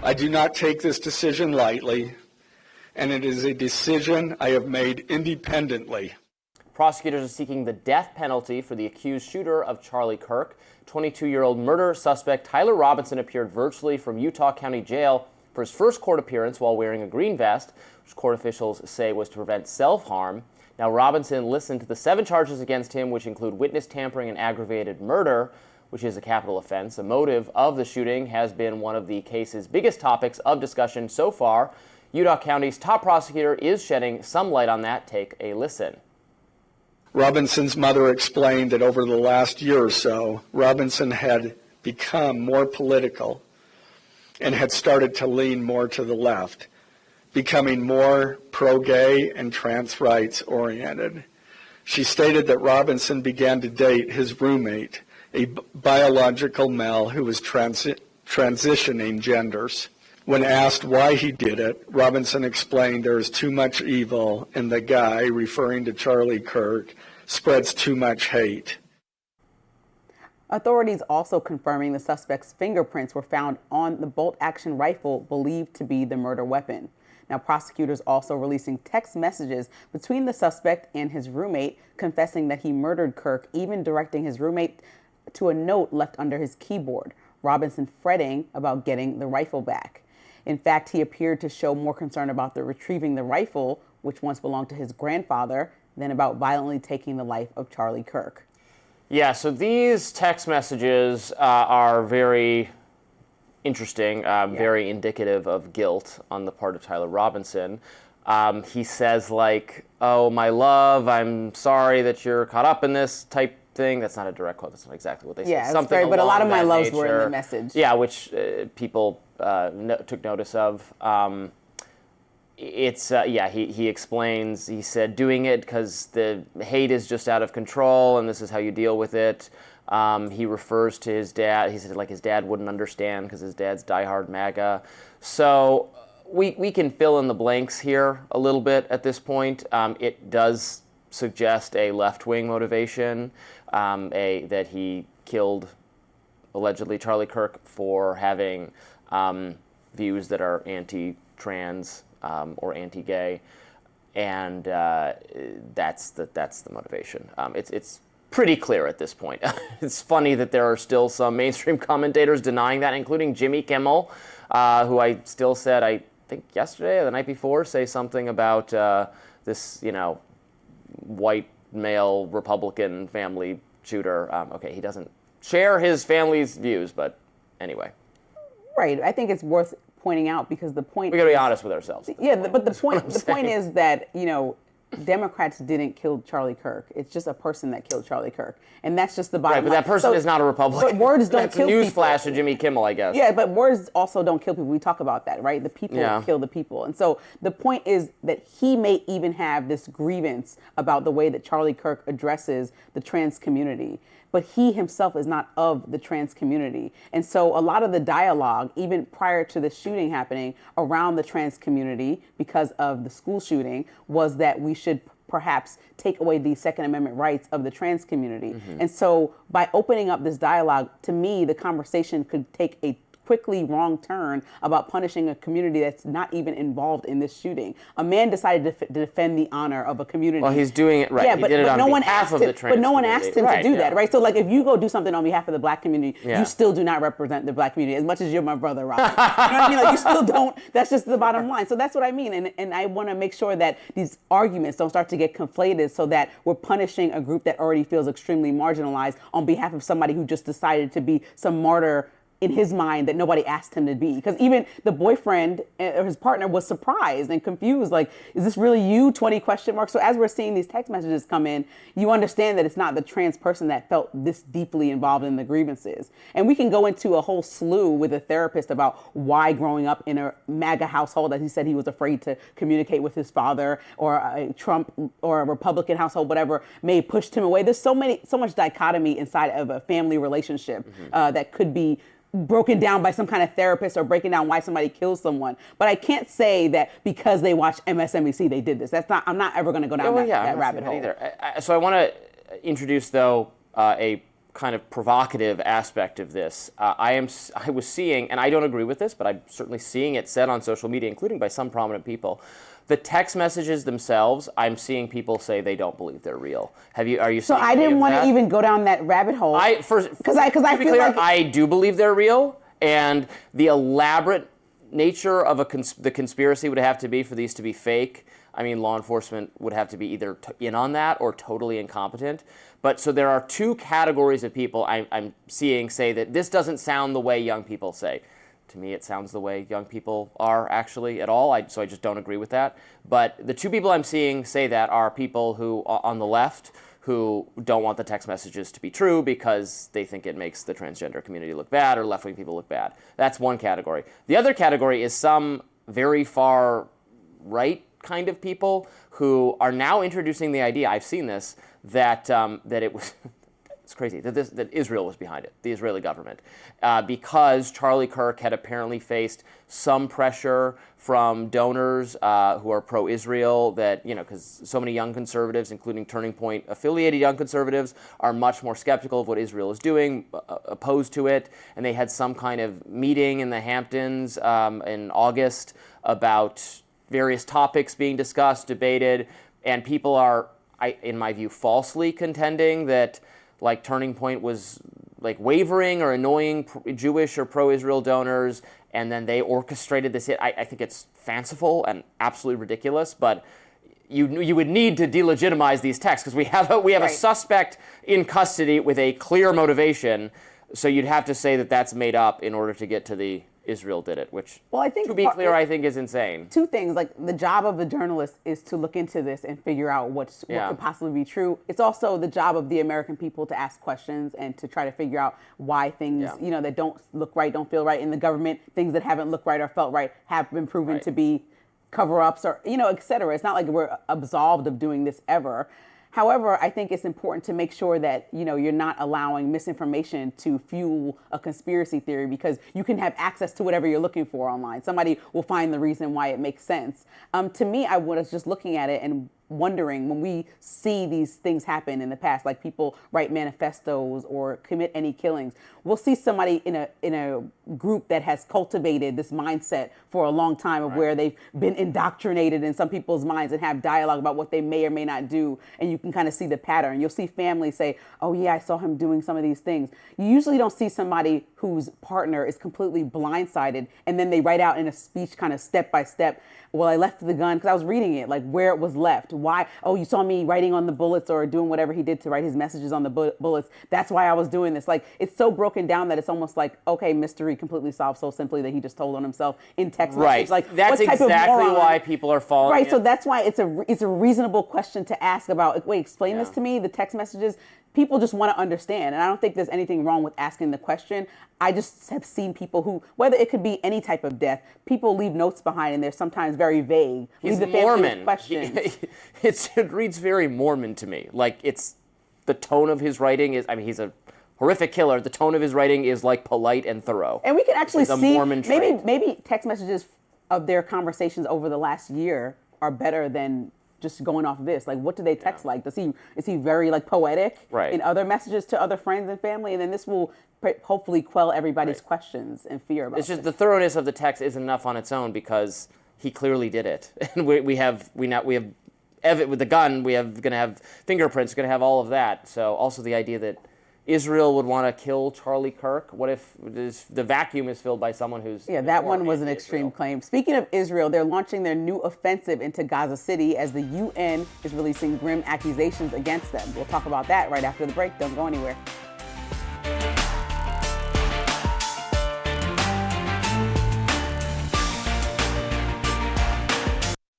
I do not take this decision lightly, and it is a decision I have made independently. Prosecutors are seeking the death penalty for the accused shooter of Charlie Kirk. 22-year-old murder suspect Tyler Robinson appeared virtually from Utah County Jail for his first court appearance while wearing a green vest, which court officials say was to prevent self-harm. Now, Robinson listened to the 7 charges against him, which include witness tampering and aggravated murder, which is a capital offense. The motive of the shooting has been one of the case's biggest topics of discussion so far. Utah County's top prosecutor is shedding some light on that. Take a listen. Robinson's mother explained that over the last year or so, Robinson had become more political and had started to lean more to the left, becoming more pro-gay and trans rights oriented. She stated that Robinson began to date his roommate, a biological male who was transitioning genders. When asked why he did it, Robinson explained there is too much evil and the guy, referring to Charlie Kirk, spreads too much hate. Authorities also confirming the suspect's fingerprints were found on the bolt-action rifle believed to be the murder weapon. Now, prosecutors also releasing text messages between the suspect and his roommate confessing that he murdered Kirk, even directing his roommate to a note left under his keyboard. Robinson fretting about getting the rifle back. In fact, he appeared to show more concern about retrieving the rifle, which once belonged to his grandfather, than about violently taking the life of Charlie Kirk. Yeah, so these text messages are very interesting, very indicative of guilt on the part of Tyler Robinson. He says, like, "Oh, my love, I'm sorry that you're caught up in this," type thing. That's not a direct quote. That's not exactly what they say. Yeah, something very, but a lot of along my that loves nature. were in the message. Yeah, which people took notice of. He explains, he said, doing it because the hate is just out of control and this is how you deal with it. He refers to his dad. He said, like, his dad wouldn't understand because his dad's diehard MAGA. So we can fill in the blanks here a little bit at this point. It does suggest a left-wing motivation, that he killed, allegedly, Charlie Kirk for having views that are anti-trans or anti-gay, and that's the motivation. It's pretty clear at this point. It's funny that there are still some mainstream commentators denying that, including Jimmy Kimmel, who I still said, I think yesterday or the night before, say something about this, white male Republican family shooter. Okay, he doesn't share his family's views, but anyway. Right. I think it's worth pointing out because the point we got to be honest with ourselves. Yeah, but the point is that, Democrats didn't kill Charlie Kirk. It's just a person that killed Charlie Kirk. And that's just the bottom line. Right, but that person is not a Republican. But words don't kill people. That's a newsflash to Jimmy Kimmel, I guess. Yeah, but words also don't kill people. We talk about that, right? The people kill the people. And so the point is that he may even have this grievance about the way that Charlie Kirk addresses the trans community. But he himself is not of the trans community. And so a lot of the dialogue, even prior to the shooting happening around the trans community because of the school shooting, was that we should perhaps take away the Second Amendment rights of the trans community. Mm-hmm. And so by opening up this dialogue, to me, the conversation could take a quickly wrong turn about punishing a community that's not even involved in this shooting. A man decided to defend the honor of a community. Well, he's doing it right. Yeah, he did it on behalf of the trans But no one community. asked him to do that, right? So, like, if you go do something on behalf of the black community, you still do not represent the black community as much as you're my brother, Rob. You know what I mean? Like, you still don't. That's just the bottom line. So that's what I mean. And I want to make sure that these arguments don't start to get conflated so that we're punishing a group that already feels extremely marginalized on behalf of somebody who just decided to be some martyr in his mind that nobody asked him to be. Because even the boyfriend or his partner was surprised and confused, like, is this really you? 20 question marks. So as we're seeing these text messages come in, you understand that it's not the trans person that felt this deeply involved in the grievances. And we can go into a whole slew with a therapist about why growing up in a MAGA household, as he said, he was afraid to communicate with his father, or a Trump or a Republican household, whatever, may have pushed him away. There's so much dichotomy inside of a family relationship that could be broken down by some kind of therapist or breaking down why somebody kills someone. But I can't say that because they watch MSNBC they did this. I'm not ever going to go down that rabbit hole. Either. So I want to introduce, though, a kind of provocative aspect of this. I was seeing, and I don't agree with this, but I'm certainly seeing it said on social media, including by some prominent people. The text messages themselves, I'm seeing people say they don't believe they're real. Are you? So I didn't want to even go down that rabbit hole. Because I feel clear, like I do believe they're real, and the elaborate nature of the conspiracy would have to be for these to be fake. I mean, law enforcement would have to be either in on that or totally incompetent. But so there are two categories of people I'm seeing say that this doesn't sound the way young people say. To me, it sounds the way young people are actually at all, so I just don't agree with that. But the two people I'm seeing say that are people who, on the left, who don't want the text messages to be true because they think it makes the transgender community look bad or left-wing people look bad. That's one category. The other category is some very far right kind of people who are now introducing the idea, I've seen this, that it was... It's crazy that Israel was behind it, the Israeli government, because Charlie Kirk had apparently faced some pressure from donors who are pro-Israel. That because so many young conservatives, including Turning Point affiliated young conservatives, are much more skeptical of what Israel is doing, opposed to it, and they had some kind of meeting in the Hamptons in August about various topics being discussed, debated, and people are, in my view, falsely contending that. Like Turning Point was like wavering or annoying Jewish or pro-Israel donors, and then they orchestrated this hit. I think it's fanciful and absolutely ridiculous, but you would need to delegitimize these texts because we have a suspect in custody with a clear motivation. So you'd have to say that that's made up in order to get to the Israel did it, which, I think, to be clear, I think is insane. Two things, like the job of the journalist is to look into this and figure out what could possibly be true. It's also the job of the American people to ask questions and to try to figure out why things, that don't look right, don't feel right in the government, things that haven't looked right or felt right have been proven to be cover-ups or, et cetera. It's not like we're absolved of doing this ever. However, I think it's important to make sure that, you're not allowing misinformation to fuel a conspiracy theory because you can have access to whatever you're looking for online. Somebody will find the reason why it makes sense. To me, I was just looking at it and wondering when we see these things happen in the past, like people write manifestos or commit any killings, we'll see somebody in a group that has cultivated this mindset for a long time of where they've been indoctrinated in some people's minds and have dialogue about what they may or may not do. And you can kind of see the pattern. You'll see families say, oh yeah, I saw him doing some of these things. You usually don't see somebody whose partner is completely blindsided and then they write out in a speech kind of step by step, well, I left the gun, because I was reading it, like where it was left. Why? Oh, you saw me writing on the bullets or doing whatever he did to write his messages on the bullets. That's why I was doing this. Like, it's so broken down that it's almost like, okay, mystery completely solved so simply that he just told on himself in text message. Like, that's exactly why people are falling. Right, so that's why it's a reasonable question to ask about, wait, explain this to me, the text messages. People just want to understand, and I don't think there's anything wrong with asking the question. I just have seen people who, whether it could be any type of death, people leave notes behind, and they're sometimes very vague. He's leave the Mormon. Questions. It reads very Mormon to me. Like, it's the tone of his writing is. I mean, he's a horrific killer. The tone of his writing is like polite and thorough. And we can actually see Mormon maybe text messages of their conversations over the last year are better than just going off this. Like, what do they text like? Is he very like poetic in other messages to other friends and family? And then this will hopefully quell everybady's questions and fear about it. It's just the thoroughness of the text isn't enough on its own because he clearly did it. And we have with the gun, going to have fingerprints, going to have all of that. So also the idea that Israel would want to kill Charlie Kirk. What if the vacuum is filled by someone who's... Yeah, that one was an extreme claim. Speaking of Israel, they're launching their new offensive into Gaza City as the UN is releasing grim accusations against them. We'll talk about that right after the break. Don't go anywhere.